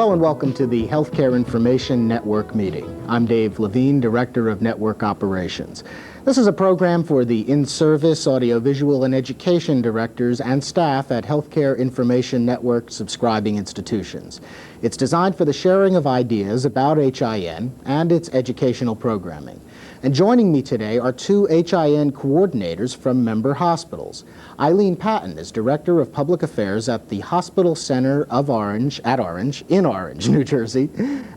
Hello and welcome to the Healthcare Information Network meeting. I'm Dave Levine, Director of Network Operations. This is a program for the in-service, audiovisual, and education directors and staff at Healthcare Information Network subscribing institutions. It's designed for the sharing of ideas about HIN and its educational programming. And joining me today are two HIN coordinators from member hospitals. Eileen Patton is Director of Public Affairs at the Hospital Center of Orange, in Orange, New Jersey,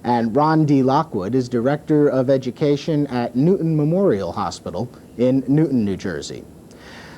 and Ron D. Lockwood is Director of Education at Newton Memorial Hospital in Newton, New Jersey.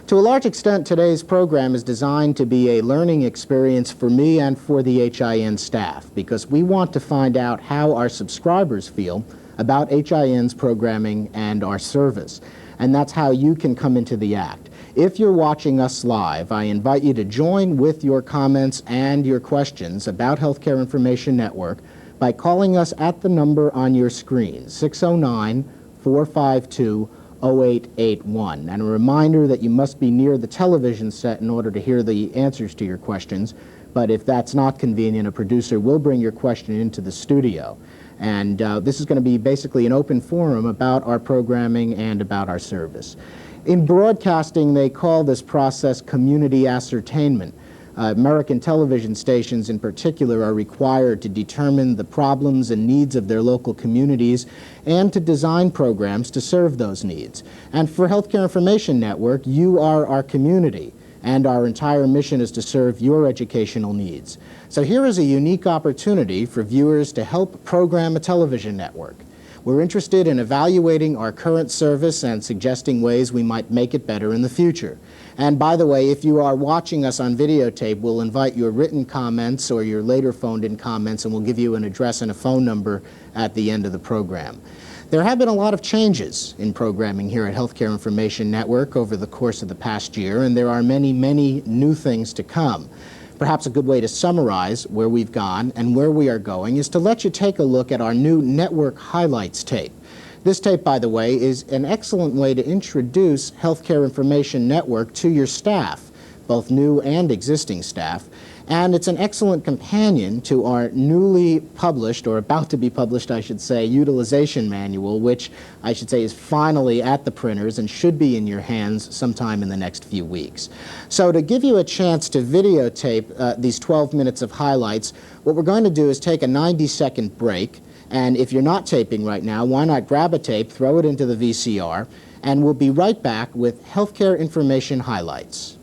To a large extent, today's program is designed to be a learning experience for me and for the HIN staff, because we want to find out how our subscribers feel about HIN's programming and our service. And that's how you can come into the act. If you're watching us live, I invite you to join with your comments and your questions about Healthcare Information Network by calling us at the number on your screen, 609-452-0881. And a reminder that you must be near the television set in order to hear the answers to your questions. But if that's not convenient, a producer will bring your question into the studio. And this is going to be basically an open forum about our programming and about our service. In broadcasting, they call this process community ascertainment. American television stations in particular are required to determine the problems and needs of their local communities and to design programs to serve those needs. And for Healthcare Information Network, you are our community, and our entire mission is to serve your educational needs. So here is a unique opportunity for viewers to help program a television network. We're interested in evaluating our current service and suggesting ways we might make it better in the future. And by the way, if you are watching us on videotape, we'll invite your written comments or your later phoned-in comments, and we'll give you an address and a phone number at the end of the program. There have been a lot of changes in programming here at Healthcare Information Network over the course of the past year, and there are many, many new things to come. Perhaps a good way to summarize where we've gone and where we are going is to let you take a look at our new network highlights tape. This tape, by the way, is an excellent way to introduce Healthcare Information Network to your staff, both new and existing staff. And it's an excellent companion to our newly published, or about to be published, I should say, utilization manual, which I should say is finally at the printers and should be in your hands sometime in the next few weeks. So to give you a chance to videotape these 12 minutes of highlights, what we're going to do is take a 90-second break. And if you're not taping right now, why not grab a tape, throw it into the VCR, and we'll be right back with Healthcare Information Highlights.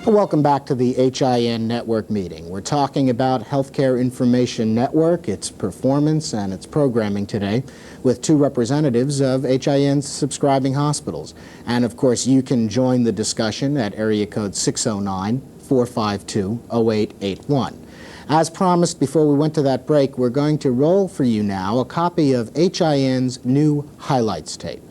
Welcome back to the HIN Network meeting. We're talking about Healthcare Information Network, its performance, and its programming today with two representatives of HIN's subscribing hospitals. And of course, you can join the discussion at area code 609-452-0881. As promised before we went to that break, we're going to roll for you now a copy of HIN's new highlights tape.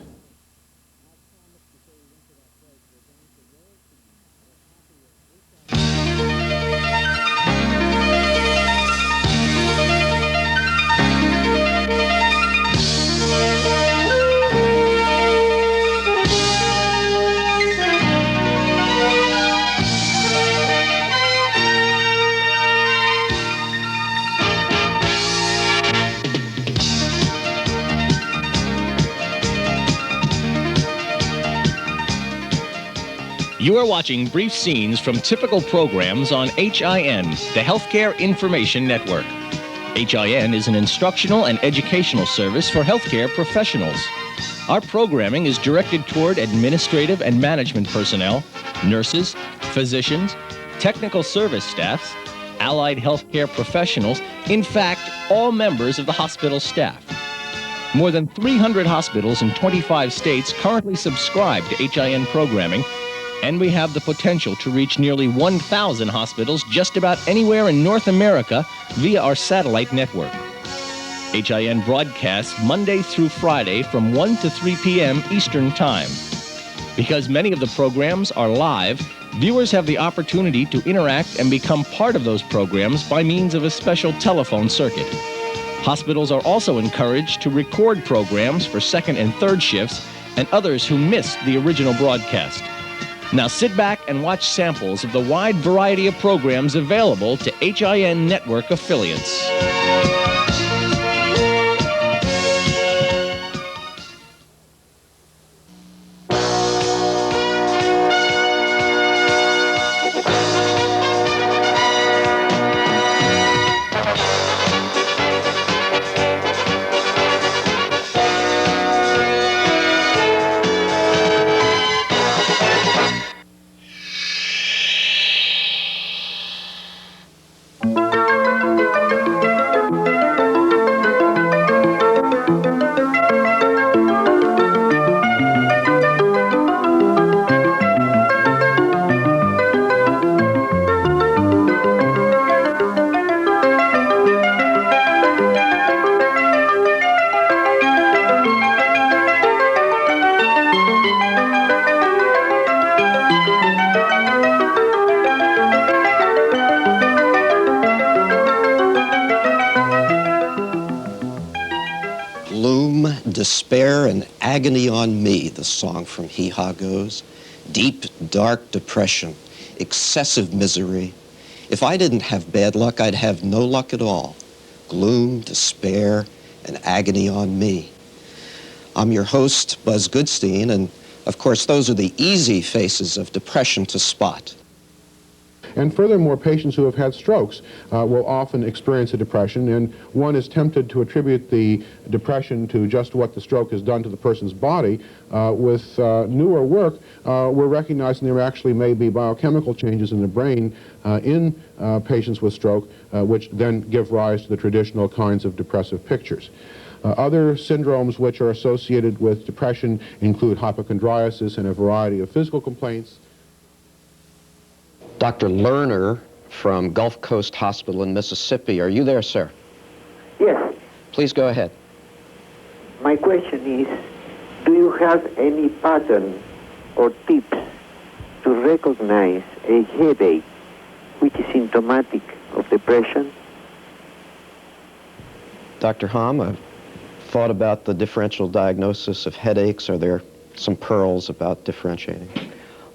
You are watching brief scenes from typical programs on HIN, the Healthcare Information Network. HIN is an instructional and educational service for healthcare professionals. Our programming is directed toward administrative and management personnel, nurses, physicians, technical service staffs, allied healthcare professionals, in fact, all members of the hospital staff. More than 300 hospitals in 25 states currently subscribe to HIN programming, and we have the potential to reach nearly 1,000 hospitals just about anywhere in North America via our satellite network. HIN broadcasts Monday through Friday from 1 to 3 p.m. Eastern Time. Because many of the programs are live, viewers have the opportunity to interact and become part of those programs by means of a special telephone circuit. Hospitals are also encouraged to record programs for second and third shifts and others who missed the original broadcast. Now sit back and watch samples of the wide variety of programs available to HIN network affiliates. Gloom, despair, and agony on me, the song from Hee Haw goes. Deep, dark depression, excessive misery. If I didn't have bad luck, I'd have no luck at all. Gloom, despair, and agony on me. I'm your host, Buzz Goodstein, and of course, those are the easy faces of depression to spot. And furthermore, patients who have had strokes will often experience a depression, and one is tempted to attribute the depression to just what the stroke has done to the person's body. With newer work, we're recognizing there actually may be biochemical changes in the brain in patients with stroke, which then give rise to the traditional kinds of depressive pictures. Other syndromes which are associated with depression include hypochondriasis and a variety of physical complaints. Dr. Lerner from Gulf Coast Hospital in Mississippi. Are you there, sir? Yes. Please go ahead. My question is, do you have any pattern or tips to recognize a headache which is symptomatic of depression? Dr. Hom, I've thought about the differential diagnosis of headaches. Are there some pearls about differentiating?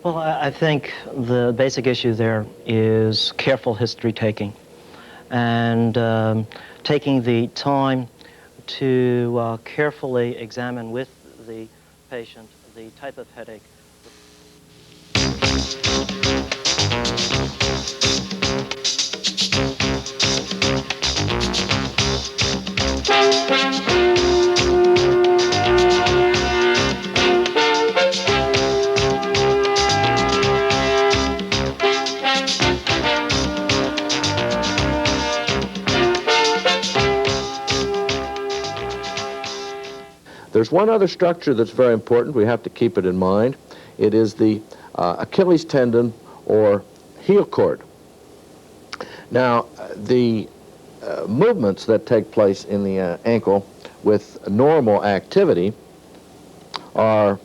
Well, I think the basic issue there is careful history taking and taking the time to carefully examine with the patient the type of headache. There's one other structure that's very important. We have to keep it in mind. It is the Achilles tendon or heel cord. Now, the movements that take place in the ankle with normal activity are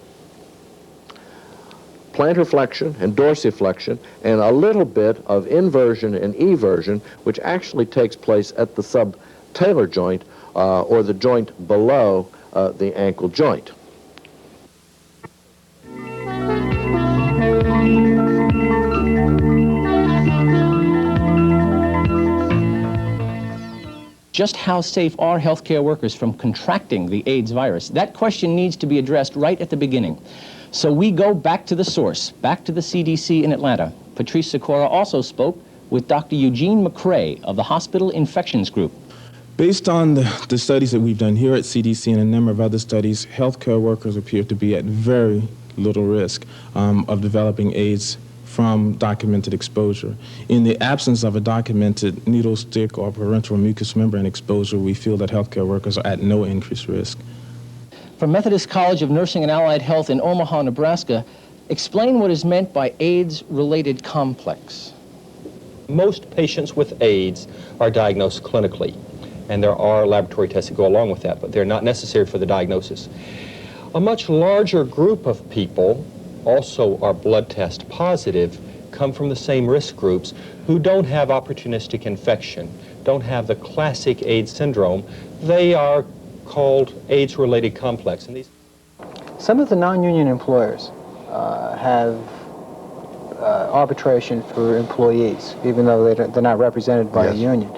plantar flexion and dorsiflexion and a little bit of inversion and eversion, which actually takes place at the subtalar joint or the joint below the ankle joint. Just how safe are healthcare workers from contracting the AIDS virus? That question needs to be addressed right at the beginning. So we go back to the source, back to the CDC in Atlanta. Patrice Sikora also spoke with Dr. Eugene McCrae of the Hospital Infections Group. Based on the studies that we've done here at CDC and a number of other studies, healthcare workers appear to be at very little risk of developing AIDS from documented exposure. In the absence of a documented needle stick or parenteral mucous membrane exposure, we feel that healthcare workers are at no increased risk. From Methodist College of Nursing and Allied Health in Omaha, Nebraska, explain what is meant by AIDS-related complex. Most patients with AIDS are diagnosed clinically, and there are laboratory tests that go along with that, but they're not necessary for the diagnosis. A much larger group of people also are blood test positive, come from the same risk groups who don't have opportunistic infection, don't have the classic AIDS syndrome. They are called AIDS-related complex. And some of the non-union employers have arbitration for employees, even though they're not represented by a union.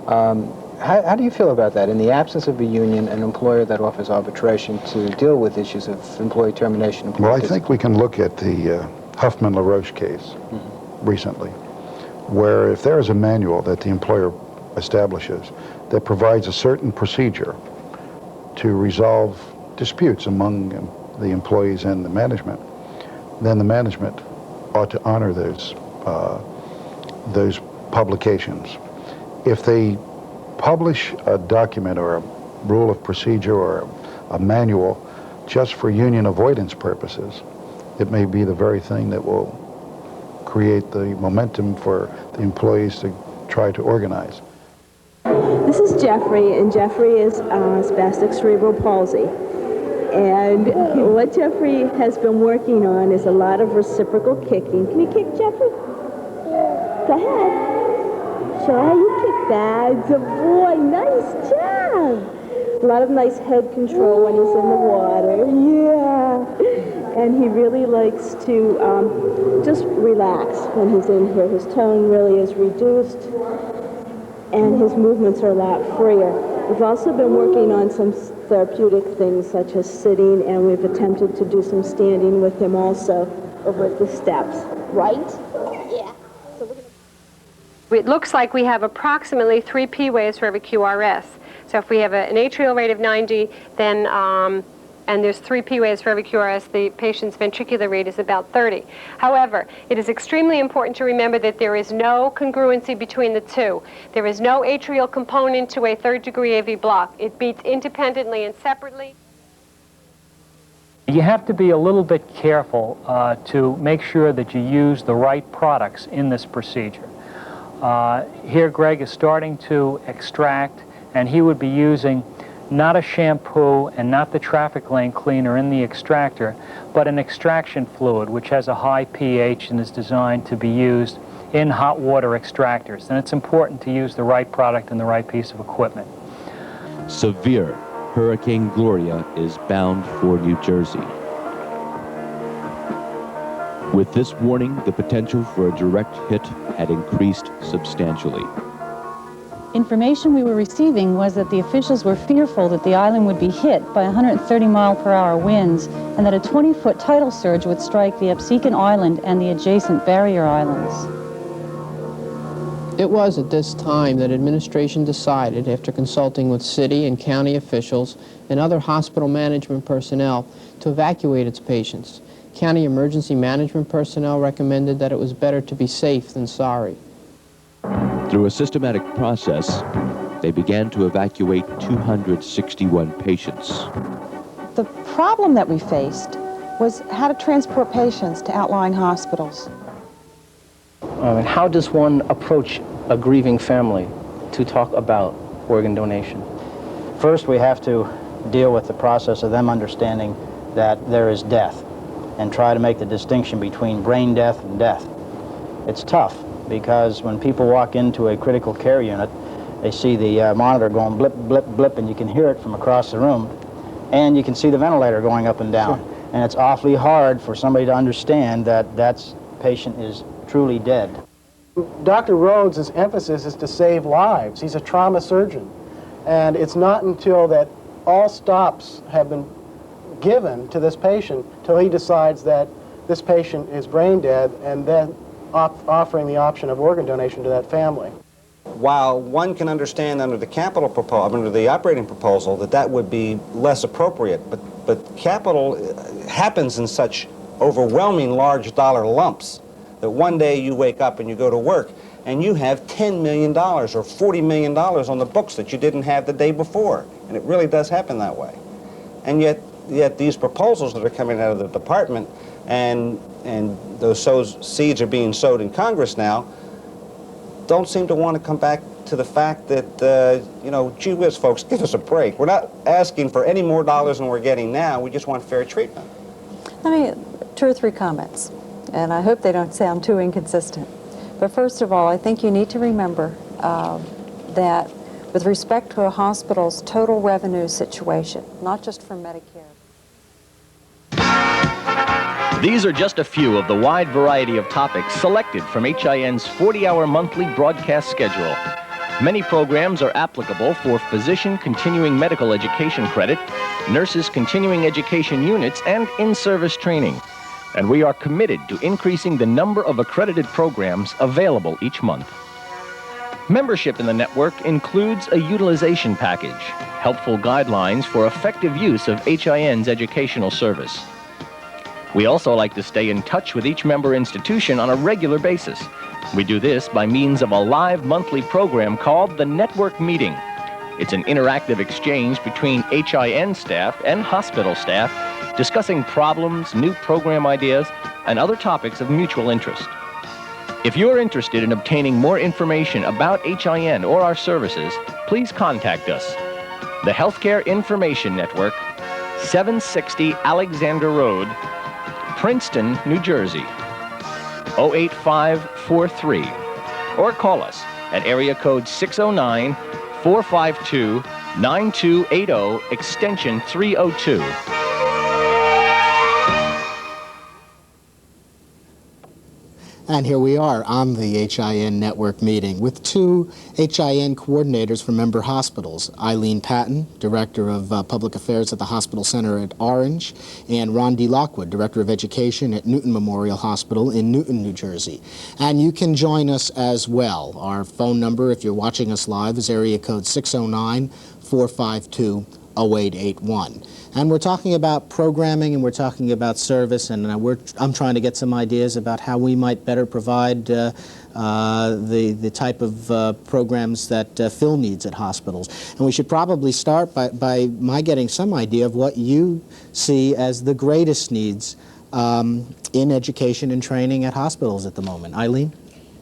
How do you feel about that? In the absence of a union, an employer that offers arbitration to deal with issues of employee termination? Well, I think we can look at the Huffman-LaRoche case recently, where if there is a manual that the employer establishes that provides a certain procedure to resolve disputes among the employees and the management, then the management ought to honor those publications. If they publish a document or a rule of procedure or a manual just for union avoidance purposes, it may be the very thing that will create the momentum for the employees to try to organize. This is Jeffrey, and Jeffrey is spastic cerebral palsy. And what Jeffrey has been working on is a lot of reciprocal kicking. Can you kick, Jeffrey? Go ahead. Show how you kick that. Good boy. Nice job. A lot of nice head control when he's in the water. Yeah. And he really likes to just relax when he's in here. His tone really is reduced, and his movements are a lot freer. We've also been working on some therapeutic things such as sitting, and we've attempted to do some standing with him also over at the steps. Right? Yeah. So we're gonna... It looks like we have approximately 3 P waves for every QRS. So if we have an atrial rate of 90, then and there's 3 P waves for every QRS, the patient's ventricular rate is about 30. However, it is extremely important to remember that there is no congruency between the two. There is no atrial component to a third-degree AV block. It beats independently and separately. You have to be a little bit careful to make sure that you use the right products in this procedure. Here Greg is starting to extract, and he would be using not a shampoo and not the traffic lane cleaner in the extractor, but an extraction fluid which has a high pH and is designed to be used in hot water extractors. And it's important to use the right product and the right piece of equipment. Severe Hurricane Gloria is bound for New Jersey. With this warning, the potential for a direct hit had increased substantially. Information we were receiving was that the officials were fearful that the island would be hit by 130-mile-per-hour winds and that a 20-foot tidal surge would strike the Absecon Island and the adjacent barrier islands. It was at this time that administration decided, after consulting with city and county officials and other hospital management personnel, to evacuate its patients. County emergency management personnel recommended that it was better to be safe than sorry. Through a systematic process, they began to evacuate 261 patients. The problem that we faced was how to transport patients to outlying hospitals. How does one approach a grieving family to talk about organ donation? First, we have to deal with the process of them understanding that there is death and try to make the distinction between brain death and death. It's tough because when people walk into a critical care unit, they see the monitor going blip, blip, blip, and you can hear it from across the room, and you can see the ventilator going up and down. Sure. And it's awfully hard for somebody to understand that that patient is truly dead. Dr. Rhodes' emphasis is to save lives. He's a trauma surgeon. And it's not until that all stops have been given to this patient till he decides that this patient is brain dead, and then offering the option of organ donation to that family. While one can understand under the under the operating proposal that would be less appropriate, but capital happens in such overwhelming large dollar lumps that one day you wake up and you go to work and you have $10 million or $40 million on the books that you didn't have the day before. And it really does happen that way. And yet these proposals that are coming out of the department and those seeds are being sowed in Congress now don't seem to want to come back to the fact that, gee whiz, folks, give us a break. We're not asking for any more dollars than we're getting now. We just want fair treatment. Two or three comments, and I hope they don't sound too inconsistent. But first of all, I think you need to remember that with respect to a hospital's total revenue situation, not just for Medicare. These are just a few of the wide variety of topics selected from HIN's 40-hour monthly broadcast schedule. Many programs are applicable for physician continuing medical education credit, nurses continuing education units, and in-service training. And we are committed to increasing the number of accredited programs available each month. Membership in the network includes a utilization package, helpful guidelines for effective use of HIN's educational service. We also like to stay in touch with each member institution on a regular basis. We do this by means of a live monthly program called the Network Meeting. It's an interactive exchange between HIN staff and hospital staff discussing problems, new program ideas, and other topics of mutual interest. If you're interested in obtaining more information about HIN or our services, please contact us. The Healthcare Information Network, 760 Alexander Road, Princeton, New Jersey, 08543, or call us at area code 609-452-9280, extension 302. And here we are on the HIN network meeting with two HIN coordinators from member hospitals, Eileen Patton, Director of Public Affairs at the Hospital Center at Orange, and Ron D. Lockwood, Director of Education at Newton Memorial Hospital in Newton, New Jersey. And you can join us as well. Our phone number, if you're watching us live, is area code 609-452-0881. And we're talking about programming, and we're talking about service, and I'm trying to get some ideas about how we might better provide the type of programs that fill needs at hospitals. And we should probably start by my getting some idea of what you see as the greatest needs in education and training at hospitals at the moment. Eileen?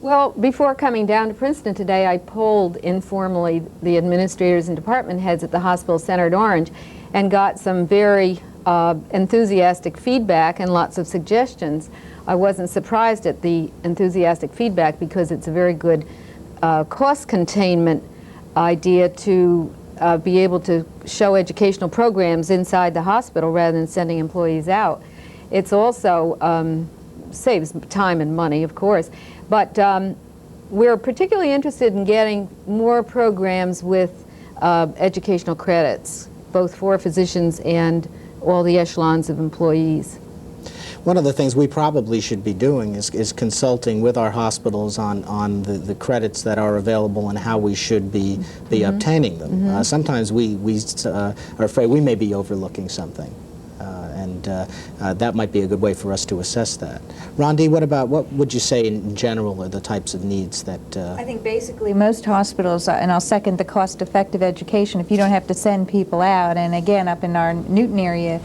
Well, before coming down to Princeton today, I polled informally the administrators and department heads at the Hospital Center at Orange and got some very enthusiastic feedback and lots of suggestions. I wasn't surprised at the enthusiastic feedback because it's a very good cost containment idea to be able to show educational programs inside the hospital rather than sending employees out. It's also saves time and money, of course, but we're particularly interested in getting more programs with educational credits, both for physicians and all the echelons of employees. One of the things we probably should be doing is consulting with our hospitals on the credits that are available and how we should be obtaining them. Sometimes we are afraid we may be overlooking something. That might be a good way for us to assess that. Rondi, what would you say in general are the types of needs that... I think basically most hospitals, and I'll second the cost-effective education, if you don't have to send people out, and again up in our Newton area,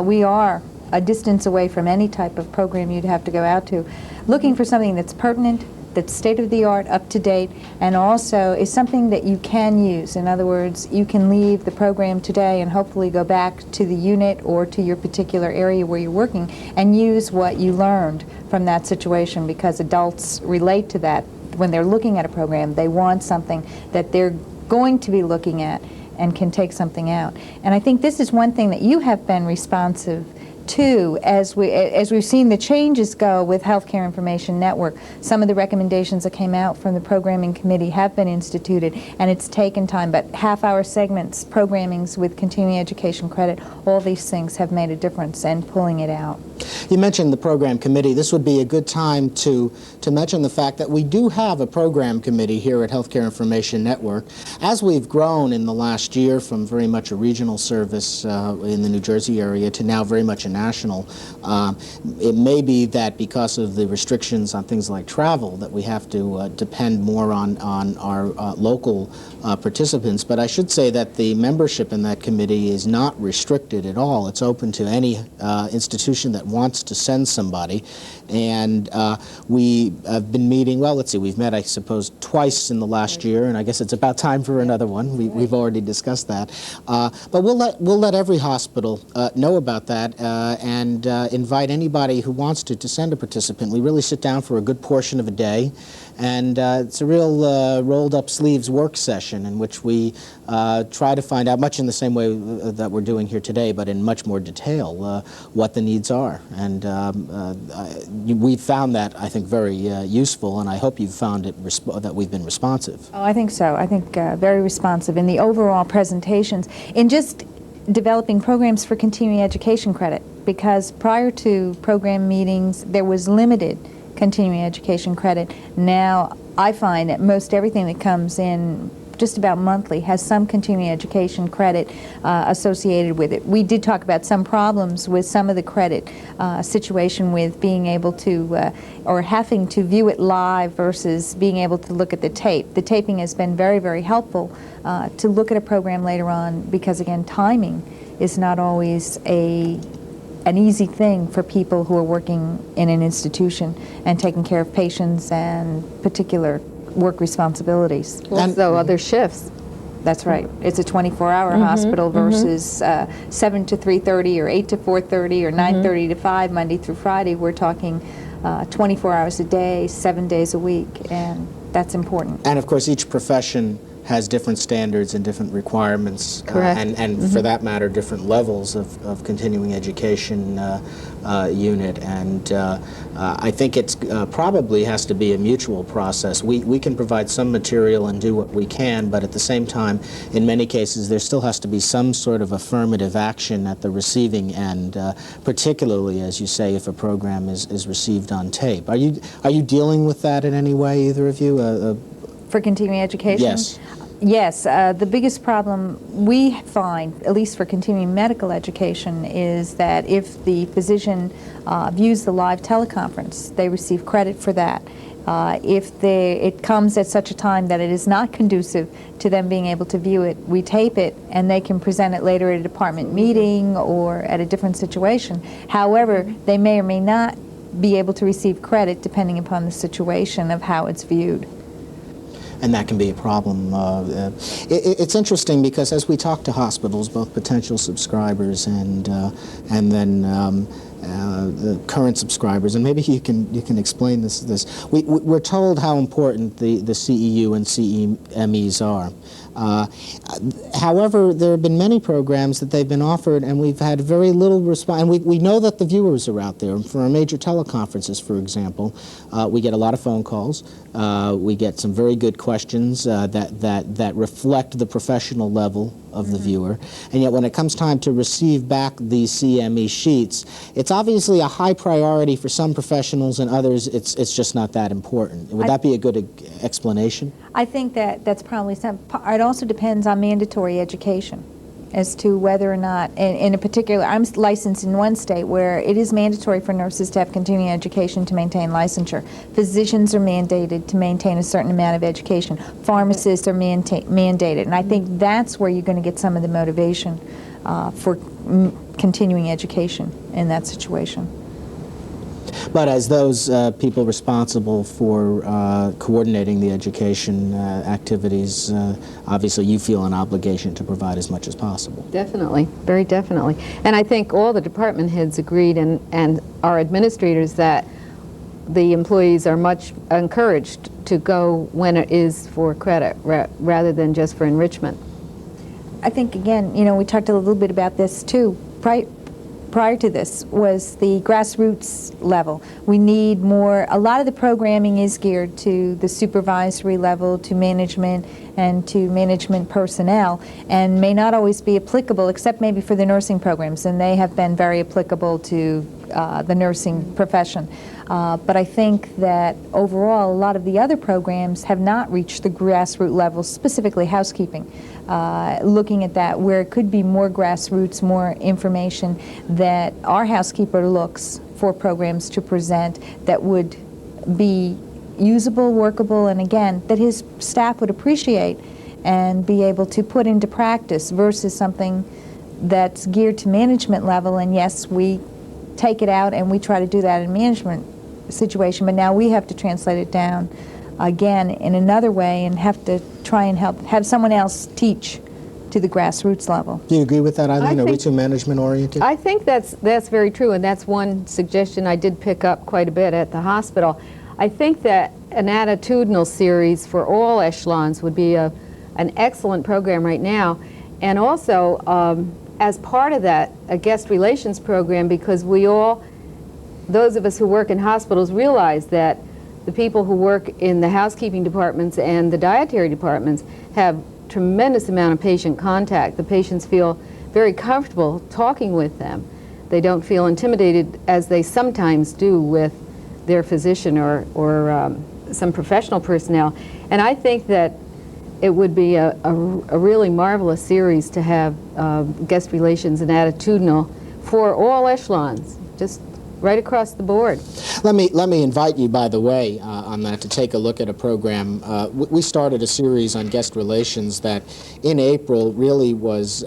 we are a distance away from any type of program you'd have to go out to, looking for something that's pertinent, that's state-of-the-art, up-to-date, and also is something that you can use. In other words, you can leave the program today and hopefully go back to the unit or to your particular area where you're working and use what you learned from that situation, because adults relate to that. When they're looking at a program, they want something that they're going to be looking at and can take something out. And I think this is one thing that you have been responsive Two, as we've seen the changes go with Healthcare Information Network, some of the recommendations that came out from the programming committee have been instituted, and it's taken time, but half-hour segments, programmings with continuing education credit, all these things have made a difference in pulling it out. You mentioned the program committee. This would be a good time to mention the fact that we do have a program committee here at Healthcare Information Network. As we've grown in the last year from very much a regional service in the New Jersey area to now very much a national, it may be that because of the restrictions on things like travel that we have to depend more on our local participants. But I should say that the membership in that committee is not restricted at all. It's open to any institution that wants to send somebody, and we have been meeting, well, let's see, we've met, I suppose, twice in the last year, and I guess it's about time for another one. We've already discussed that. But we'll let every hospital know about that and invite anybody who wants to send a participant. We really sit down for a good portion of a day, and it's a real rolled-up sleeves work session in which we try to find out, much in the same way that we're doing here today, but in much more detail, what the needs are. And we've found that, I think, very useful, and I hope you've found it that we've been responsive. Oh, I think so. I think very responsive in the overall presentations, in just developing programs for continuing education credit, because prior to program meetings, there was limited continuing education credit. Now, I find that most everything that comes in just about monthly has some continuing education credit associated with it. We did talk about some problems with some of the credit situation with being able to or having to view it live versus being able to look at the tape. The taping has been very, very helpful to look at a program later on because, again, timing is not always an easy thing for people who are working in an institution and taking care of patients and particular work responsibilities. Also other shifts. That's right. It's a 24-hour hospital versus 7 to 3:30 or 8 to 4:30 or 9:30 to 5 Monday through Friday. We're talking 24 hours a day, 7 days a week, and that's important. And of course, each profession has different standards and different requirements, and for that matter, different levels of continuing education unit. And I think it's probably has to be a mutual process. We can provide some material and do what we can, but at the same time, in many cases, there still has to be some sort of affirmative action at the receiving end, particularly, as you say, if a program is received on tape. Are you dealing with that in any way, either of you? For continuing education? Yes. Yes, the biggest problem we find, at least for continuing medical education, is that if the physician views the live teleconference, they receive credit for that. If it comes at such a time that it is not conducive to them being able to view it, we tape it and they can present it later at a department meeting or at a different situation. However, they may or may not be able to receive credit depending upon the situation of how it's viewed. And that can be a problem. It's interesting because as we talk to hospitals, both potential subscribers and then the current subscribers, and maybe you can explain this. We're told how important the CEU and CEMEs are. However, there have been many programs that they've been offered, and we've had very little response. And we know that the viewers are out there. For our major teleconferences, for example, we get a lot of phone calls. We get some very good questions that reflect the professional level of the viewer. And yet, when it comes time to receive back the CME sheets, it's obviously a high priority for some professionals, and others, it's just not that important. Would that be a good explanation? I think that's probably some. It also depends on mandatory education as to whether or not, in a particular, I'm licensed in one state where it is mandatory for nurses to have continuing education to maintain licensure. Physicians are mandated to maintain a certain amount of education. Pharmacists are mandated, and I think that's where you're going to get some of the motivation for continuing education in that situation. But as those people responsible for coordinating the education activities, obviously you feel an obligation to provide as much as possible. Definitely, very definitely. And I think all the department heads agreed, and our administrators, that the employees are much encouraged to go when it is for credit rather than just for enrichment. I think, again, we talked a little bit about this too. prior to this was the grassroots level. We need more, a lot of the programming is geared to the supervisory level, to management, and to management personnel, and may not always be applicable, except maybe for the nursing programs, and they have been very applicable to the nursing profession. But I think that overall, a lot of the other programs have not reached the grassroots level, specifically housekeeping. Looking at that, where it could be more grassroots, more information that our housekeeper looks for programs to present that would be usable, workable, and again, that his staff would appreciate and be able to put into practice versus something that's geared to management level. And yes, we take it out and we try to do that in management situation, but now we have to translate it down again in another way and have to try and have someone else teach to the grassroots level. Do you agree with that, Eileen? Are we too management oriented? I think that's very true, and that's one suggestion I did pick up quite a bit at the hospital. I think that an attitudinal series for all echelons would be an excellent program right now, and also as part of that, a guest relations program, because we all, those of us who work in hospitals, realize that the people who work in the housekeeping departments and the dietary departments have tremendous amount of patient contact. The patients feel very comfortable talking with them. They don't feel intimidated as they sometimes do with their physician or some professional personnel. And I think that it would be a really marvelous series to have guest relations and attitudinal for all echelons, just right across the board. Let me invite you, by the way, on that, to take a look at a program. We started a series on guest relations that in April really was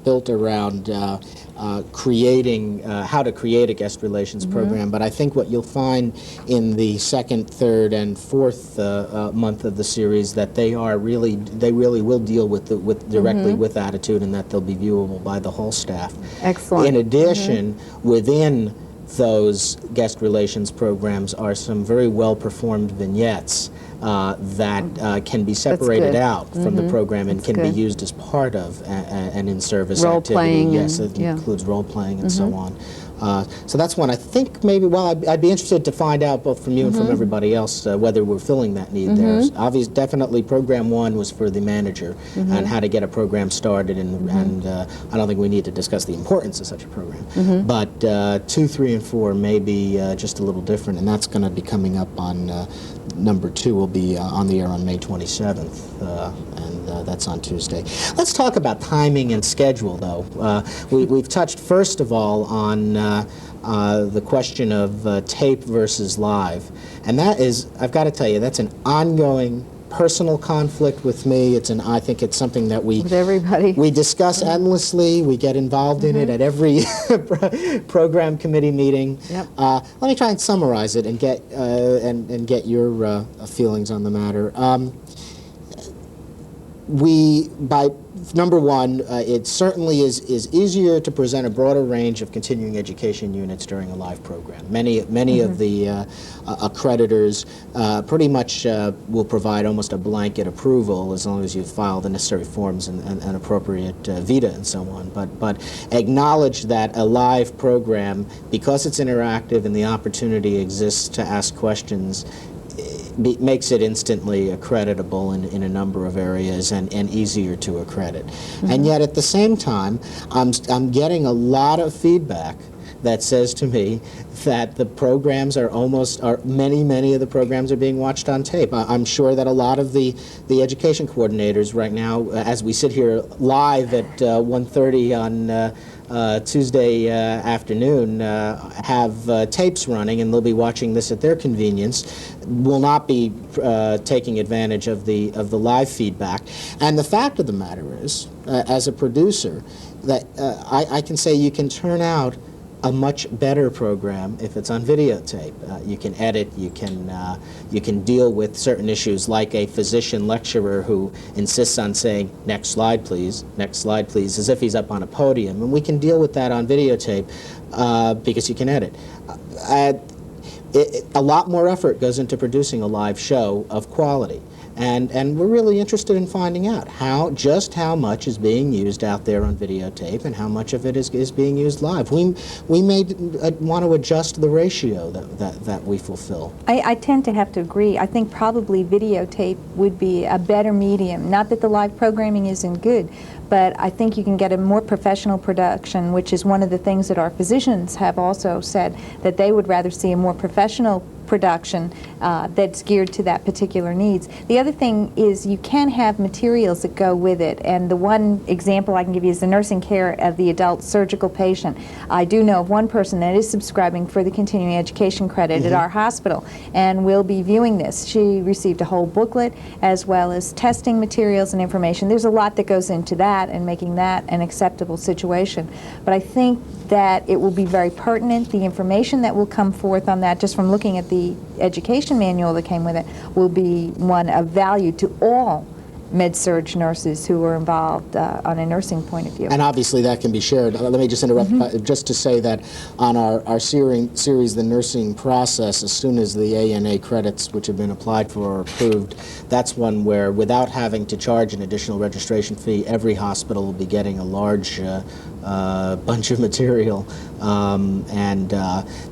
built around creating how to create a guest relations program. But I think what you'll find in the second, third, and fourth month of the series, that they really will deal with directly with attitude, and that they'll be viewable by the whole staff. Excellent. In addition, within those guest relations programs are some very well-performed vignettes that can be separated out from the program and can be used as part of an in-service activity. Yes, it includes role-playing and so on. So that's one I think maybe, well, I'd be interested to find out both from you and from everybody else whether we're filling that need there. Obviously, definitely program one was for the manager and how to get a program started, and I don't think we need to discuss the importance of such a program. But 2, 3, and 4 may be just a little different, and that's going to be coming up on number 2 will be on the air on May 27th, and that's on Tuesday. Let's talk about timing and schedule, though. We've touched, first of all, on the question of tape versus live. And that is, I've got to tell you, that's an ongoing personal conflict with me. I think it's something that we discuss endlessly. We get involved in it at every program committee meeting. Let me try and summarize it and get your feelings on the matter. By number one, it certainly is easier to present a broader range of continuing education units during a live program. Many of the accreditors pretty much will provide almost a blanket approval as long as you file the necessary forms and appropriate vita and so on. But acknowledge that a live program, because it's interactive and the opportunity exists to ask questions, makes it instantly accreditable in a number of areas and easier to accredit. And yet at the same time, I'm getting a lot of feedback that says to me that the programs many of the programs are being watched on tape. I'm sure that a lot of the education coordinators right now, as we sit here live at 1:30 on Tuesday afternoon, have tapes running, and they'll be watching this at their convenience, will not be taking advantage of the live feedback. And the fact of the matter is, as a producer, that I can say you can turn out a much better program if it's on videotape. You can edit, you can deal with certain issues, like a physician lecturer who insists on saying, next slide please, as if he's up on a podium. And we can deal with that on videotape because you can edit. A lot more effort goes into producing a live show of quality. And we're really interested in finding out just how much is being used out there on videotape and how much of it is being used live. We may want to adjust the ratio that we fulfill. I tend to have to agree. I think probably videotape would be a better medium. Not that the live programming isn't good, but I think you can get a more professional production, which is one of the things that our physicians have also said, that they would rather see a more professional production that's geared to that particular needs. The other thing is you can have materials that go with it, and the one example I can give you is the nursing care of the adult surgical patient. I do know of one person that is subscribing for the continuing education credit at our hospital and will be viewing this. She received a whole booklet as well as testing materials and information. There's a lot that goes into that and making that an acceptable situation. But I think that it will be very pertinent. The information that will come forth on that, just from looking at the education manual that came with it, will be one of value to all med-surg nurses who are involved on a nursing point of view. And obviously that can be shared. Let me just interrupt just to say that on our series, The Nursing Process, as soon as the ANA credits which have been applied for are approved, that's one where, without having to charge an additional registration fee, every hospital will be getting a large bunch of material, and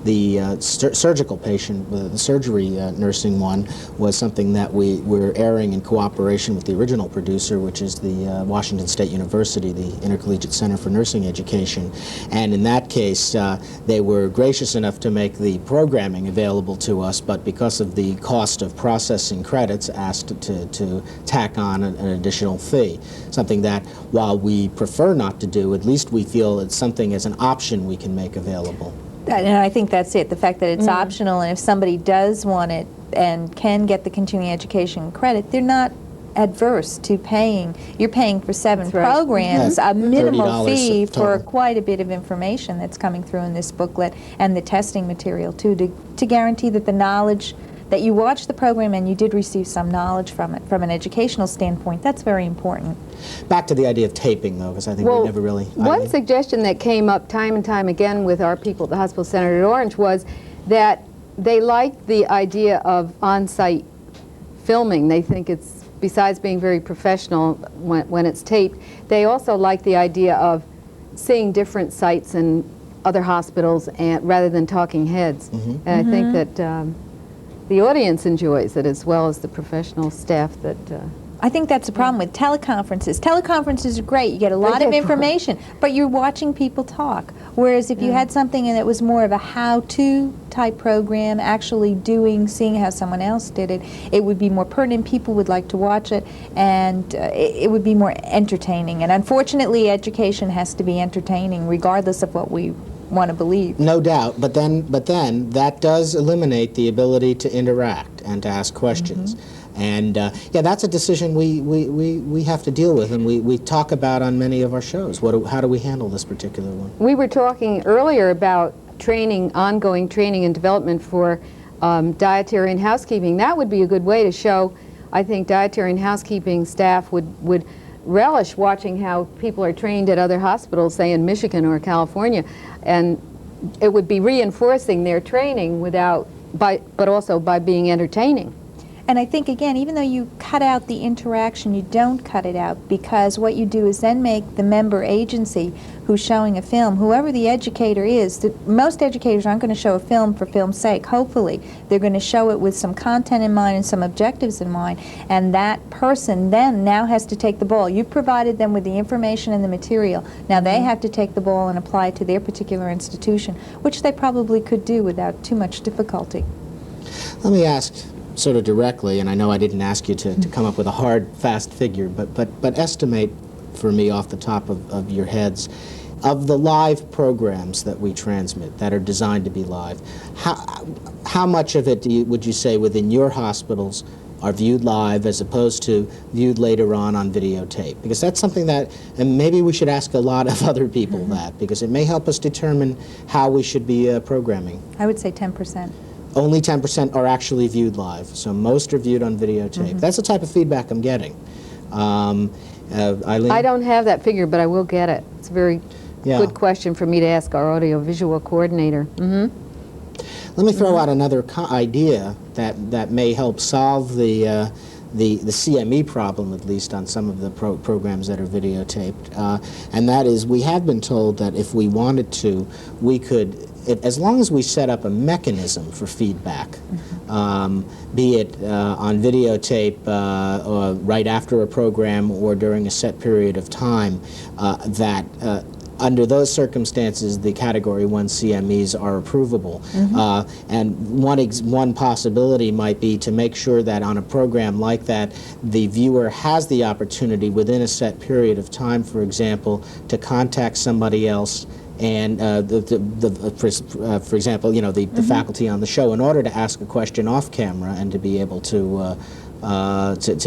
the surgical patient, the surgery nursing one, was something that we're airing in cooperation with the original producer, which is the Washington State University, the Intercollegiate Center for Nursing Education. And in that case, they were gracious enough to make the programming available to us, but because of the cost of processing credits, asked to tack on an additional fee, something that, while we prefer not to do, at least we feel it's something as an option we can make available. And I think that's it, the fact that it's optional, and if somebody does want it and can get the continuing education credit, they're not adverse to paying. You're paying for 7 programs, a minimal fee for quite a bit of information that's coming through in this booklet, and the testing material too, to guarantee that the knowledge that you watched the program and you did receive some knowledge from it from an educational standpoint. That's very important. Back to the idea of taping, though, because I think we never really... One suggestion that came up time and time again with our people at the hospital center at Orange was that they like the idea of on-site filming. They think it's, besides being very professional when it's taped, they also like the idea of seeing different sites in other hospitals rather than talking heads. And I think that the audience enjoys it as well as the professional staff that... I think that's the problem with teleconferences. Teleconferences are great. You get a lot of information, but you're watching people talk. Whereas if you had something that was more of a how-to type program, actually seeing how someone else did it, it would be more pertinent. People would like to watch it, and it would be more entertaining. And unfortunately, education has to be entertaining regardless of what we want to believe. No doubt, but then that does eliminate the ability to interact and to ask questions. And yeah, that's a decision we have to deal with, and we talk about on many of our shows. How do we handle this particular one? We were talking earlier about training, ongoing training and development for dietary and housekeeping. That would be a good way to show, I think, dietary and housekeeping staff would relish watching how people are trained at other hospitals, say in Michigan or California, and it would be reinforcing their training but also by being entertaining. And I think, again, even though you cut out the interaction, you don't cut it out, because what you do is then make the member agency who's showing a film, whoever the educator is, most educators aren't going to show a film for film's sake, hopefully. They're going to show it with some content in mind and some objectives in mind, and that person then now has to take the ball. You've provided them with the information and the material. Now they have to take the ball and apply it to their particular institution, which they probably could do without too much difficulty. Let me ask sort of directly, and I know I didn't ask you to come up with a hard, fast figure, but estimate for me off the top of your heads, of the live programs that we transmit that are designed to be live, how much of it would you say within your hospitals are viewed live as opposed to viewed later on videotape? Because that's something that, and maybe we should ask a lot of other people that, because it may help us determine how we should be programming. I would say 10%. Only 10% are actually viewed live, so most are viewed on videotape. That's the type of feedback I'm getting. Eileen? I don't have that figure, but I will get it. It's a very good question for me to ask our audiovisual coordinator. Let me throw out another idea that may help solve the the CME problem, at least on some of the programs that are videotaped, and that is we have been told that if we wanted to, we could, as long as we set up a mechanism for feedback, be it on videotape or right after a program or during a set period of time, that under those circumstances, the Category 1 CMEs are approvable. And one possibility might be to make sure that on a program like that, the viewer has the opportunity within a set period of time, for example, to contact somebody else and for example, you know, the faculty on the show, in order to ask a question off camera and to be able to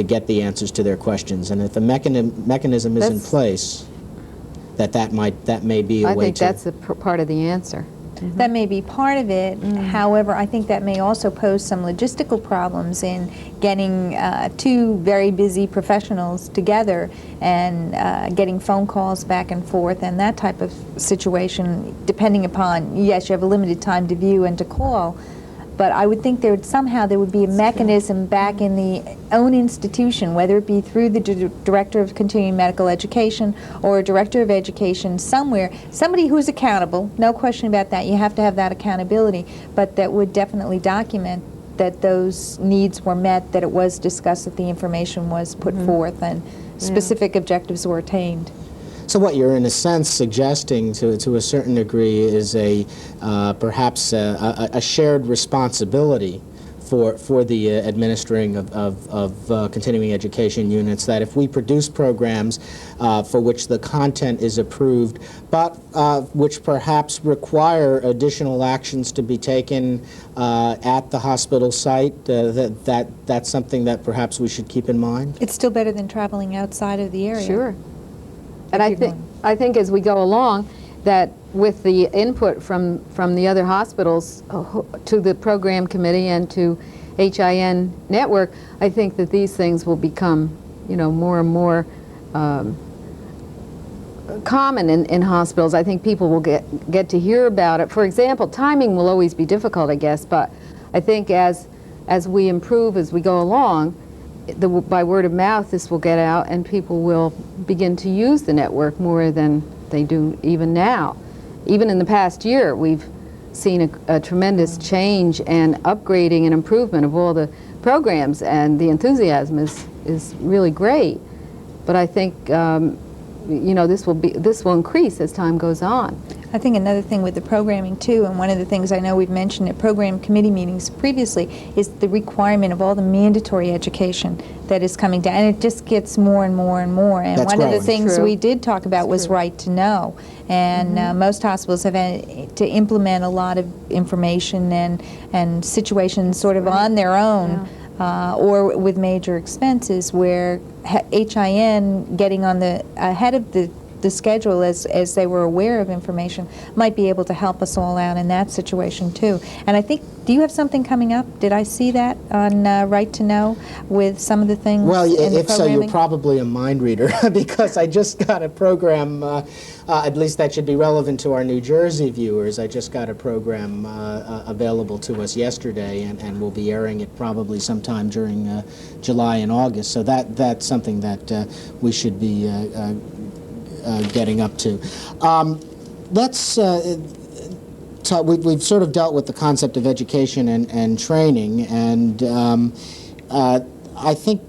get the answers to their questions. And if the mechanism is in place, that may be a way to... I think that's a part of the answer. That may be part of it. However, I think that may also pose some logistical problems in getting two very busy professionals together and getting phone calls back and forth and that type of situation, depending upon, yes, you have a limited time to view and to call, but I would think there would be a mechanism back in the own institution, whether it be through the Director of Continuing Medical Education or a Director of Education somewhere, somebody who's accountable, no question about that, you have to have that accountability, but that would definitely document that those needs were met, that it was discussed, that the information was put forth, and specific objectives were attained. So what you're in a sense suggesting to a certain degree is perhaps a shared responsibility for the administering of continuing education units, that if we produce programs for which the content is approved, but which perhaps require additional actions to be taken at the hospital site, that's something that perhaps we should keep in mind? It's still better than traveling outside of the area. Sure. And I think as we go along, that with the input from the other hospitals to the program committee and to HIN network, I think that these things will become, you know, more and more common in hospitals. I think people will get to hear about it. For example, timing will always be difficult, I guess, but I think as we improve, as we go along, by word of mouth, this will get out and people will begin to use the network more than they do even now. Even in the past year, we've seen a tremendous change and upgrading and improvement of all the programs, and the enthusiasm is really great. But I think you know, this will increase as time goes on. I think another thing with the programming too, and one of the things I know we've mentioned at program committee meetings previously, is the requirement of all the mandatory education that is coming down, and it just gets more and more and more. And one of the things we did talk about was right to know, and most hospitals have had to implement a lot of information and situations sort of on their own. Or with major expenses, where HIN getting on ahead of the schedule as they were aware of information might be able to help us all out in that situation too. And I think, do you have something coming up? Did I see that on Right to Know with some of the things? Well, in the if so, you're probably a mind reader because I just got a program, at least that should be relevant to our New Jersey viewers. I just got a program available to us yesterday, and we'll be airing it probably sometime during July and August. So that's something that we should be getting up to. We've sort of dealt with the concept of education and training, and I think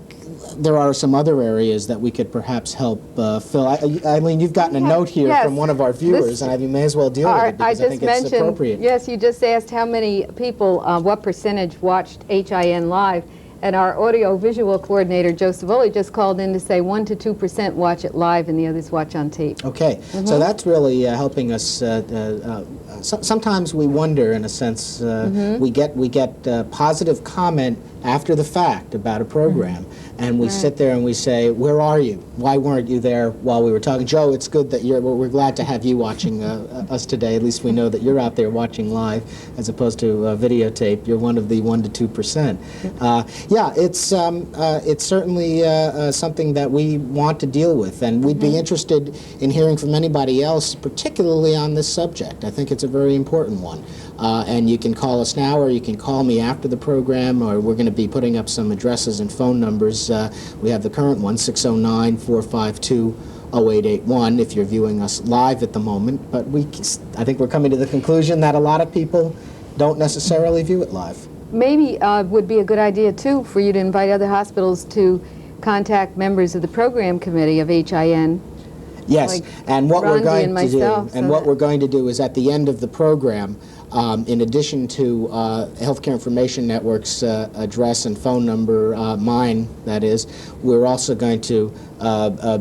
there are some other areas that we could perhaps help fill. Eileen, you've gotten a note here from one of our viewers, and you may as well deal with it because I think it's appropriate. Yes, you just asked how many people, what percentage watched HIN live. And our audio-visual coordinator, Joe Savoli, just called in to say 1 to 2% watch it live and the others watch on tape. Okay, so that's really helping us. Sometimes we wonder, in a sense, we get positive comment after the fact about a program, and we sit there and we say, where are you? Why weren't you there while we were talking? Joe, it's good that we're glad to have you watching us today. At least we know that you're out there watching live as opposed to videotape. You're one of the 1 to 2%. Yeah, it's certainly something that we want to deal with, and we'd be interested in hearing from anybody else, particularly on this subject. I think it's a very important one. And you can call us now, or you can call me after the program, or we're going to be putting up some addresses and phone numbers. We have the current one, 609-452-0881, if you're viewing us live at the moment. But I think we're coming to the conclusion that a lot of people don't necessarily view it live. Maybe would be a good idea, too, for you to invite other hospitals to contact members of the program committee of HIN. Yes, like and what we're Rondi going and to do, myself, and what we're going to do is at the end of the program, in addition to Healthcare Information Network's address and phone number, mine, that is, we're also going to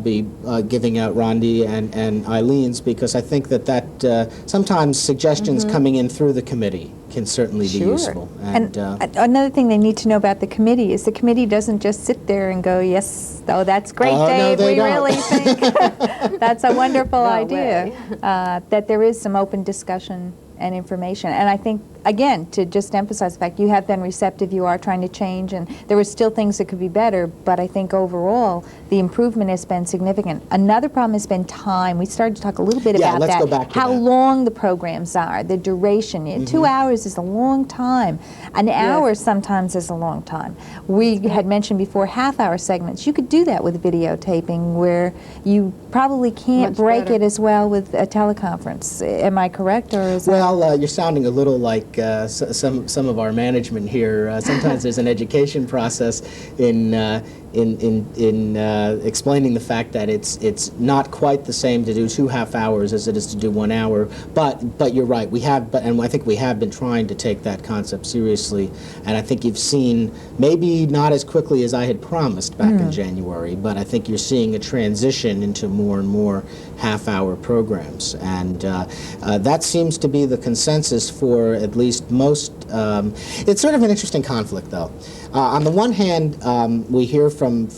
be giving out Rondi and Eileen's, because I think that sometimes suggestions coming in through the committee can certainly be useful. And another thing they need to know about the committee is the committee doesn't just sit there and go, yes, oh, that's great, Dave, no, we don't. really think that's a wonderful idea. That there is some open discussion and information. And I think, again, to just emphasize the fact you have been receptive, you are trying to change, and there are still things that could be better, but I think overall the improvement has been significant. Another problem has been time. We started to talk a little bit about let's that. go back to how that. long the programs are, the duration. 2 hours is a long time. An hour sometimes is a long time. We had mentioned before half-hour segments. You could do that with videotaping, where you probably can't break it as well with a teleconference. Am I correct, or is Well, you're sounding a little like some of our management here. Sometimes there's an education process in explaining the fact that it's not quite the same to do 2 half hours as it is to do 1 hour. But you're right. And I think we have been trying to take that concept seriously. And I think you've seen, maybe not as quickly as I had promised back in January, but I think you're seeing a transition into more and more half-hour programs. And that seems to be the consensus for at least most. It's sort of an interesting conflict, though. On the one hand, we hear from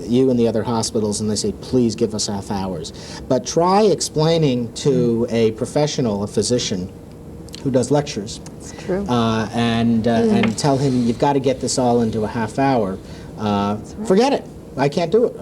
you and the other hospitals, and they say, please give us half hours. But try explaining to a professional, a physician, who does lectures, It's true. and tell him you've got to get this all into a half hour. Forget it. I can't do it.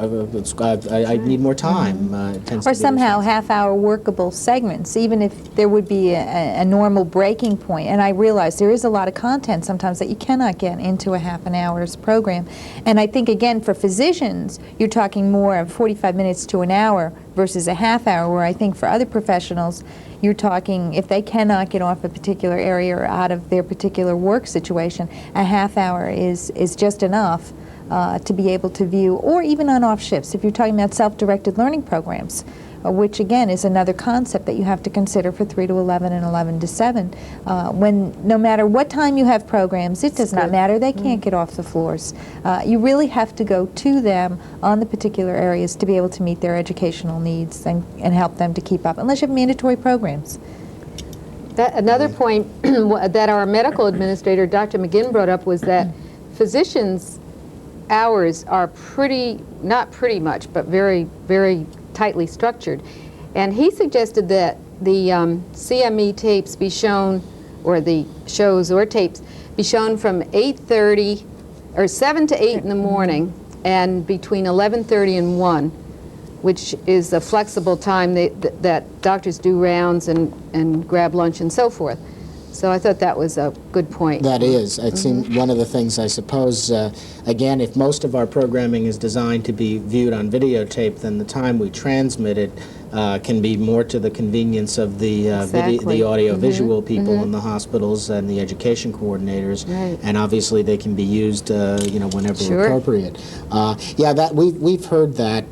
I need more time. It tends to or be somehow half-hour workable segments, even if there would be a normal breaking point. And I realize there is a lot of content sometimes that you cannot get into a half an hour's program. And I think, again, for physicians, you're talking more of 45 minutes to an hour versus a half hour, where I think for other professionals, you're talking, if they cannot get off a particular area or out of their particular work situation, a half hour is just enough to be able to view, or even on off shifts, if you're talking about self-directed learning programs, which again is another concept that you have to consider for 3 to 11 and 11 to 7. When no matter what time you have programs, it does not matter, they can't get off the floors. You really have to go to them on the particular areas to be able to meet their educational needs and help them to keep up, unless you have mandatory programs. Another point that our medical administrator, Dr. McGinn, brought up was that physicians' hours are not pretty much, but very, very tightly structured. And he suggested that the CME tapes be shown, or the shows or tapes, be shown from 8:30, or 7 to 8 in the morning, and between 11:30 and 1, which is a flexible time that doctors do rounds and grab lunch and so forth. So I thought that was a good point. That is. It seems one of the things, I suppose, again, if most of our programming is designed to be viewed on videotape, then the time we transmit it can be more to the convenience of the audio-visual people in the hospitals and the education coordinators, and obviously they can be used, whenever appropriate. Yeah, we've heard that.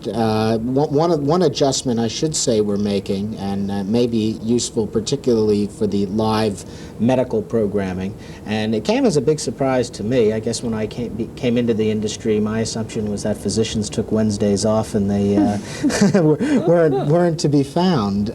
One adjustment I should say we're making, and may be useful particularly for the live medical programming, and it came as a big surprise to me. I guess when I came into the industry, my assumption was that physicians took Wednesdays off and they weren't weren't to be found.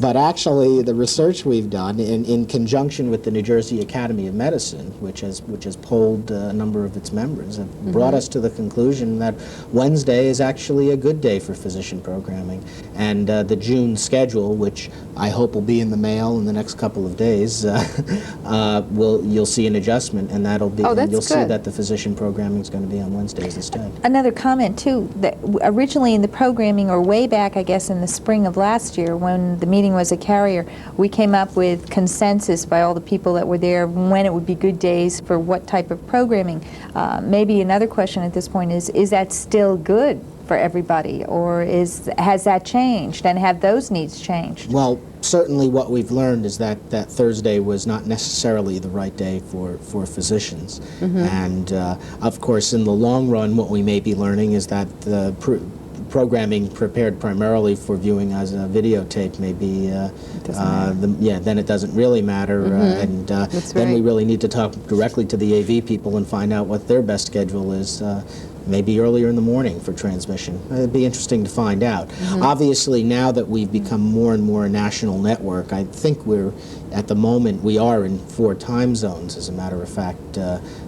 But actually, the research we've done, in conjunction with the New Jersey Academy of Medicine, which has polled a number of its members, have brought us to the conclusion that Wednesday is actually a good day for physician programming. And the June schedule, which I hope will be in the mail in the next couple of days, you'll see an adjustment, and that'll be, and you'll see that the physician programming is going to be on Wednesdays instead. Another comment too, that originally in the programming, or way back I guess in the spring of last year when the meeting was at Carrier, we came up with consensus by all the people that were there when it would be good days for what type of programming. Maybe another question at this point is that still good for everybody, or has that changed, and have those needs changed? Well, certainly what we've learned is that Thursday was not necessarily the right day for physicians. And of course, in the long run, what we may be learning is that the programming prepared primarily for viewing as a videotape may be, then it doesn't really matter. And then we really need to talk directly to the AV people and find out what their best schedule is. Maybe earlier in the morning for transmission. It'd be interesting to find out. Obviously, now that we've become more and more a national network, I think at the moment, we are in 4 time zones, as a matter of fact,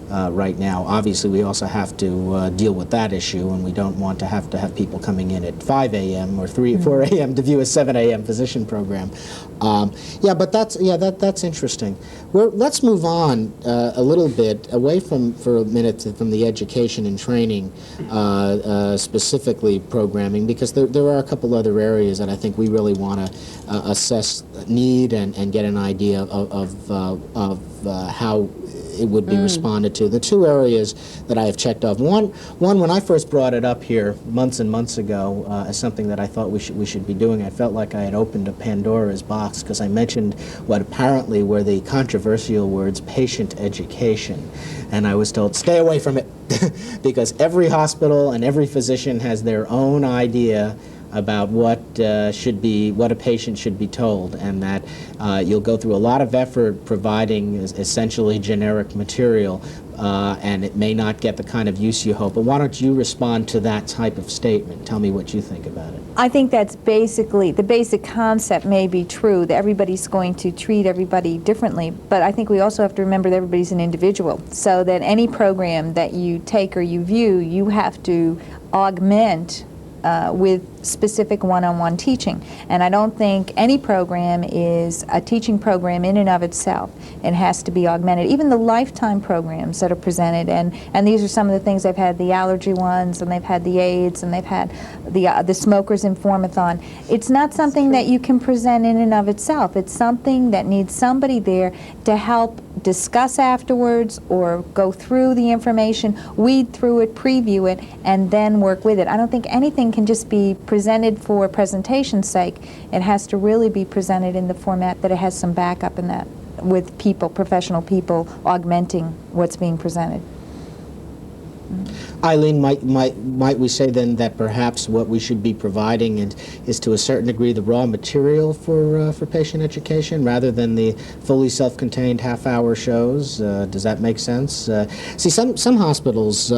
right now. Obviously, we also have to deal with that issue, and we don't want to have people coming in at 5 a.m. or 4 a.m. to view a 7 a.m. physician program. But that's interesting. Let's move on a little bit away for a minute from the education and training, specifically programming, because there are a couple other areas that I think we really want to assess need and get an idea of how it would be responded to. The 2 areas that I have checked off. One, when I first brought it up here months and months ago as something that I thought we should be doing, I felt like I had opened a Pandora's box, because I mentioned what apparently were the controversial words patient education. And I was told, stay away from it, because every hospital and every physician has their own idea about what a patient should be told, and that you'll go through a lot of effort providing essentially generic material, and it may not get the kind of use you hope. But why don't you respond to that type of statement? Tell me what you think about it. I think that's basically, the basic concept may be true, that everybody's going to treat everybody differently, but I think we also have to remember that everybody's an individual, so that any program that you take or you view, you have to augment with specific one-on-one teaching. And I don't think any program is a teaching program in and of itself. It has to be augmented. Even the lifetime programs that are presented, and these are some of the things, they've had the allergy ones, and they've had the AIDS, and they've had the Smokers Informathon. It's not something that you can present in and of itself. It's something that needs somebody there to help discuss afterwards, or go through the information, weed through it, preview it, and then work with it. I don't think anything can just be presented for presentation's sake. It has to really be presented in the format that it has some backup in that, with people, professional people, augmenting what's being presented. Eileen, might we say then that perhaps what we should be providing is to a certain degree the raw material for patient education, rather than the fully self-contained half-hour shows? Does that make sense? See, some hospitals,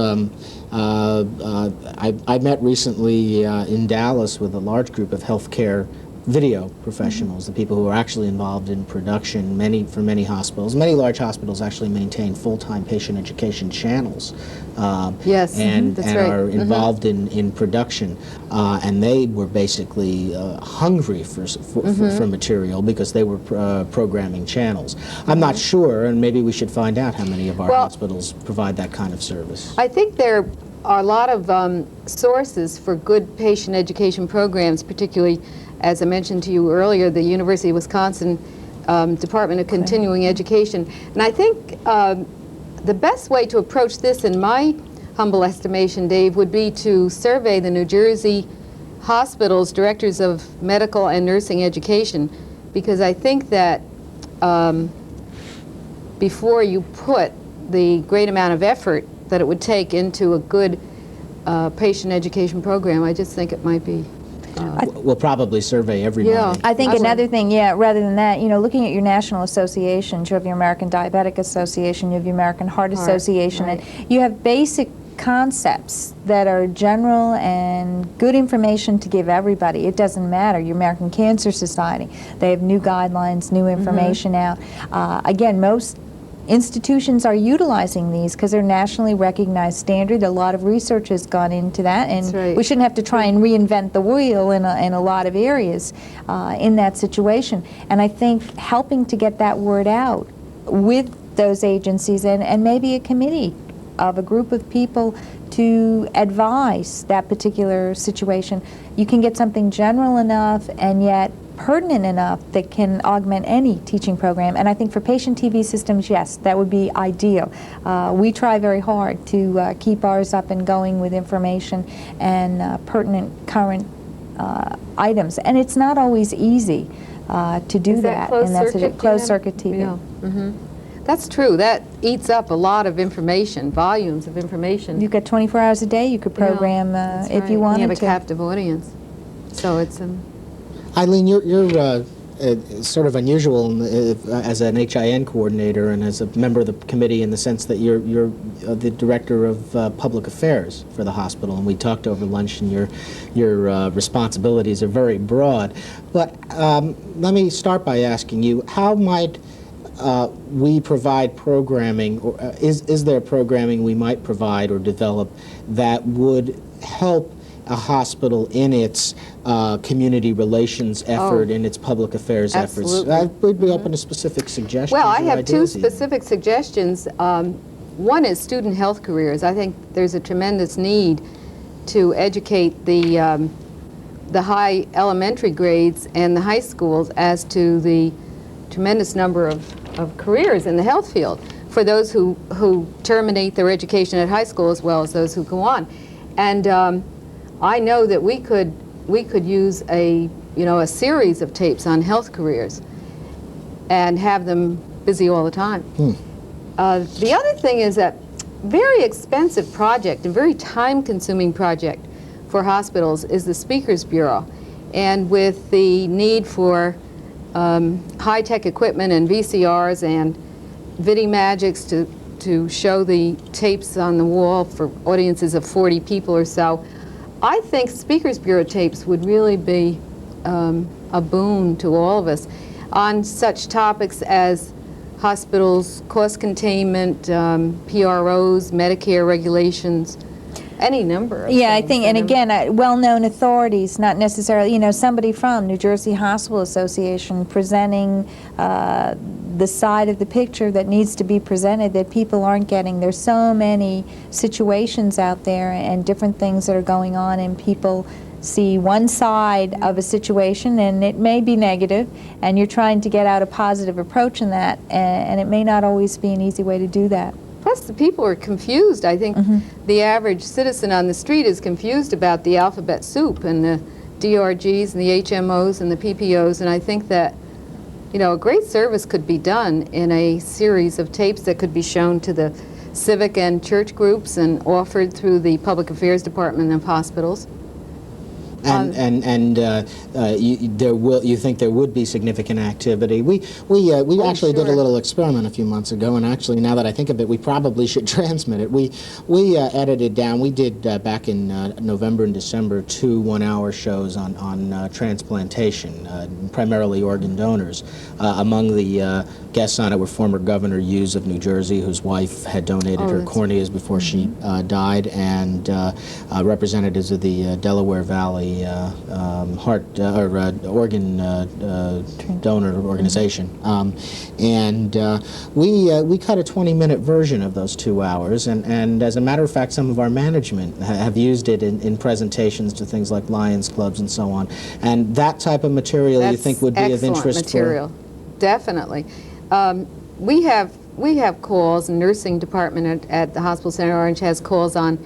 I met recently in Dallas with a large group of healthcare video professionals, the people who are actually involved in production. For many hospitals, many large hospitals actually maintain full-time patient education channels. Yes, and that's right. are involved in production, and they were basically hungry for material, because they were programming channels. I'm not sure, and maybe we should find out how many of our hospitals provide that kind of service. I think there are a lot of sources for good patient education programs, particularly, as I mentioned to you earlier, the University of Wisconsin Department of Continuing Education. And I think the best way to approach this, in my humble estimation, Dave, would be to survey the New Jersey hospitals, directors of medical and nursing education, because I think that before you put the great amount of effort that it would take into a good patient education program, I just think it might be We'll probably survey everybody. Yeah, I think another thing, rather than that, looking at your national associations, you have your American Diabetic Association, you have your American Heart Association, and you have basic concepts that are general and good information to give everybody. It doesn't matter. Your American Cancer Society, they have new guidelines, new information out. Again, most institutions are utilizing these because they're nationally recognized standard. A lot of research has gone into that, and we shouldn't have to try and reinvent the wheel in a lot of areas in that situation. And I think helping to get that word out with those agencies and maybe a committee of a group of people to advise that particular situation, you can get something general enough and yet pertinent enough that can augment any teaching program. And I think for patient TV systems, yes, that would be ideal. We try very hard to keep ours up and going with information and pertinent current items. And it's not always easy to do that. Closed and that's circuit, closed circuit TV. Yeah. That's true. That eats up a lot of information, volumes of information. You've got 24 hours a day. You could program if you wanted to. You have a captive audience. So it's... Eileen, you're sort of unusual as an HIN coordinator and as a member of the committee in the sense that you're the director of public affairs for the hospital, and we talked over lunch, and your responsibilities are very broad. But let me start by asking you, how might we provide programming, or is there programming we might provide or develop that would help a hospital in its community relations effort, in its public affairs absolutely. efforts? We'd be open to specific suggestions. Well, I have two ideas specific suggestions. One is student health careers. I think there's a tremendous need to educate the high elementary grades and the high schools as to the tremendous number of careers in the health field for those who terminate their education at high school as well as those who go on. And I know that we could use a series of tapes on health careers and have them busy all the time. The other thing is that very expensive project and very time-consuming project for hospitals is the Speakers Bureau. And with the need for high-tech equipment and VCRs and Vidimagics to show the tapes on the wall for audiences of 40 people or so, I think Speakers Bureau tapes would really be a boon to all of us on such topics as hospitals, cost containment, PROs, Medicare regulations, any number of things. I think, and again, well-known authorities, not necessarily, somebody from New Jersey Hospital Association presenting the side of the picture that needs to be presented that people aren't getting. There's so many situations out there and different things that are going on, and people see one side of a situation and it may be negative, and you're trying to get out a positive approach in that, and it may not always be an easy way to do that. Plus, the people are confused. I think the average citizen on the street is confused about the alphabet soup and the DRGs and the HMOs and the PPOs, and I think that a great service could be done in a series of tapes that could be shown to the civic and church groups and offered through the Public Affairs Department of hospitals. You think there would be significant activity? We actually did a little experiment a few months ago, and actually, now that I think of it, we probably should transmit it. We edited down. We did back in November and December 2 one-hour shows on transplantation, primarily organ donors. Among the guests on it were former Governor Hughes of New Jersey, whose wife had donated her corneas before she died, and representatives of the Delaware Valley organ donor organization, and we cut a 20-minute version of those 2 hours, and as a matter of fact, some of our management have used it in presentations to things like Lions Clubs and so on. And that type of material, you think, would be of interest? Material, definitely. We have calls. The nursing department at the Hospital Center Orange has calls on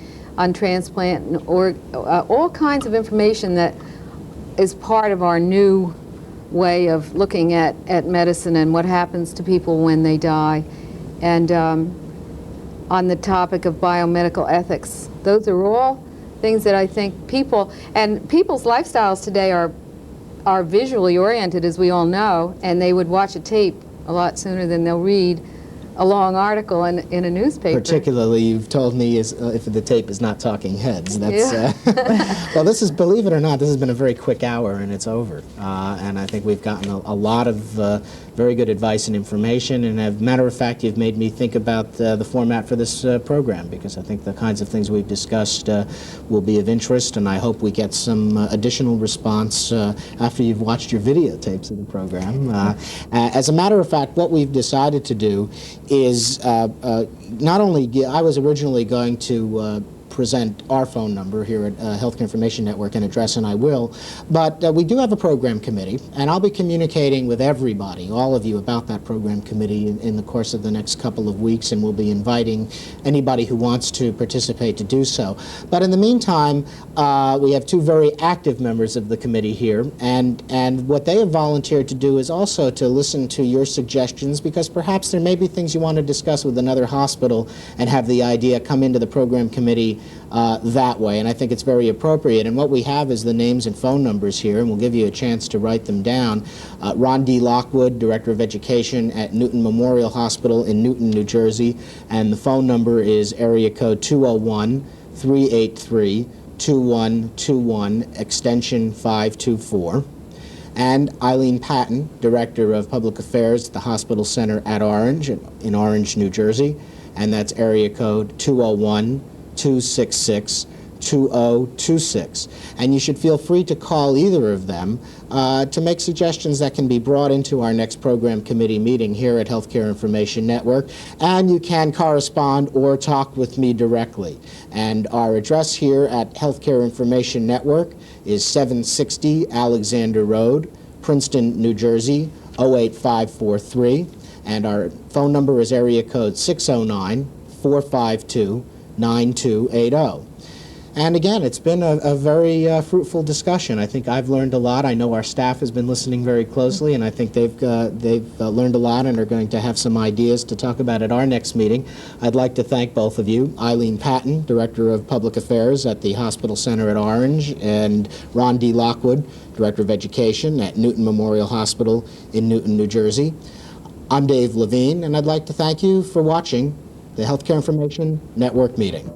transplant or all kinds of information that is part of our new way of looking at medicine and what happens to people when they die. And on the topic of biomedical ethics, those are all things that I think people's lifestyles today are visually oriented, as we all know, and they would watch a tape a lot sooner than they'll read a long article in a newspaper. Particularly, you've told me, is if the tape is not talking heads. That's, Yeah. well, this is, believe it or not, this has been a very quick hour and it's over. And I think we've gotten a lot of very good advice and information. And as a matter of fact, you've made me think about the format for this program, because I think the kinds of things we've discussed will be of interest, and I hope we get some additional response after you've watched your videotapes of the program. As a matter of fact, what we've decided to do is not only, I was originally going to present our phone number here at Healthcare Information Network and address, and I will, but we do have a program committee, and I'll be communicating with everybody, all of you, about that program committee in the course of the next couple of weeks, and we'll be inviting anybody who wants to participate to do so. But in the meantime, we have two very active members of the committee here, and what they have volunteered to do is also to listen to your suggestions, because perhaps there may be things you want to discuss with another hospital and have the idea come into the program committee that way, and I think it's very appropriate. And what we have is the names and phone numbers here, and we'll give you a chance to write them down. Ron D. Lockwood, Director of Education at Newton Memorial Hospital in Newton, New Jersey, and the phone number is area code 201-383-2121, extension 524. And Eileen Patton, Director of Public Affairs at the Hospital Center at Orange, in Orange, New Jersey, and that's area code 201-266-2026. And you should feel free to call either of them to make suggestions that can be brought into our next program committee meeting here at Healthcare Information Network. And you can correspond or talk with me directly. And our address here at Healthcare Information Network is 760 Alexander Road, Princeton, New Jersey, 08543. And our phone number is area code 609-452-9280. And again, it's been a very fruitful discussion. I think I've learned a lot. I know our staff has been listening very closely, and I think they've learned a lot and are going to have some ideas to talk about at our next meeting. I'd like to thank both of you, Eileen Patton, Director of Public Affairs at the Hospital Center at Orange, and Ron D. Lockwood, Director of Education at Newton Memorial Hospital in Newton, New Jersey. I'm Dave Levine, and I'd like to thank you for watching the Healthcare Information Network meeting.